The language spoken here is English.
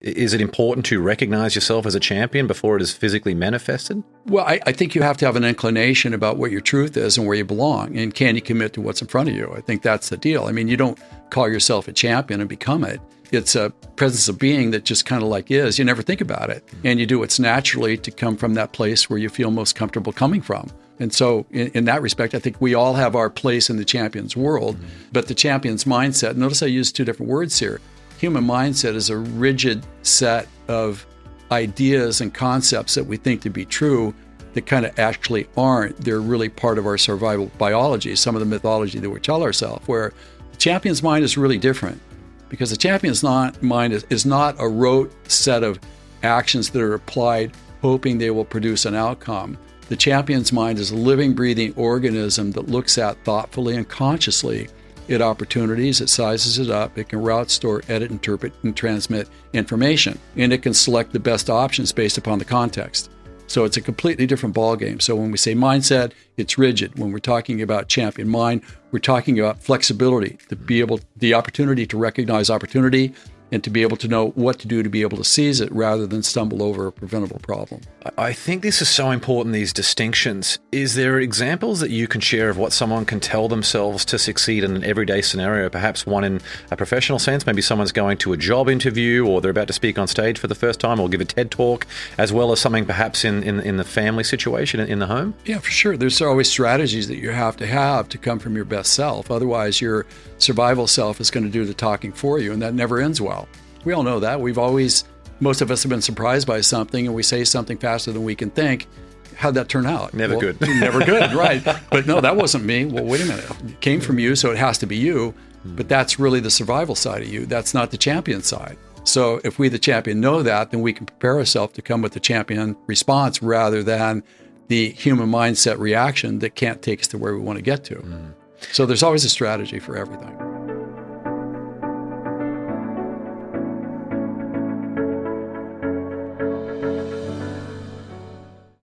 Is it important to recognize yourself as a champion before it is physically manifested? Well, I think you have to have an inclination about what your truth is and where you belong. And can you commit to what's in front of you? I think that's the deal. I mean, you don't call yourself a champion and become it. It's a presence of being that just kind of like is. You never think about it. And you do what's naturally to come from that place where you feel most comfortable coming from. And so in that respect, I think we all have our place in the champion's world. But the champion's mindset, notice I use two different words here. Human mindset is a rigid set of ideas and concepts that we think to be true that kind of actually aren't. They're really part of our survival biology, some of the mythology that we tell ourselves, where the champion's mind is really different. Because the champion's mind is not a rote set of actions that are applied hoping they will produce an outcome. The champion's mind is a living, breathing organism that looks at thoughtfully and consciously at opportunities. It sizes it up. It can route, store, edit, interpret, and transmit information. And it can select the best options based upon the context. So it's a completely different ballgame. So when we say mindset, it's rigid. When we're talking about champion mind, we're talking about flexibility, the opportunity to recognize opportunity and to be able to know what to do to be able to seize it rather than stumble over a preventable problem. I think this is so important, these distinctions. Is there examples that you can share of what someone can tell themselves to succeed in an everyday scenario, perhaps one in a professional sense? Maybe someone's going to a job interview or they're about to speak on stage for the first time or give a TED Talk, as well as something perhaps in the family situation, in the home? Yeah, for sure. There's always strategies that you have to come from your best self. Otherwise, your survival self is going to do the talking for you, and that never ends well. We all know that. Most of us have been surprised by something, and we say something faster than we can think. How'd that turn out? Never good. Never good, right. But no, that wasn't me. Well, wait a minute. It came from you, so it has to be you. But that's really the survival side of you. That's not the champion side. So if we, the champion, know that, then we can prepare ourselves to come with the champion response rather than the human mindset reaction that can't take us to where we want to get to. So there's always a strategy for everything.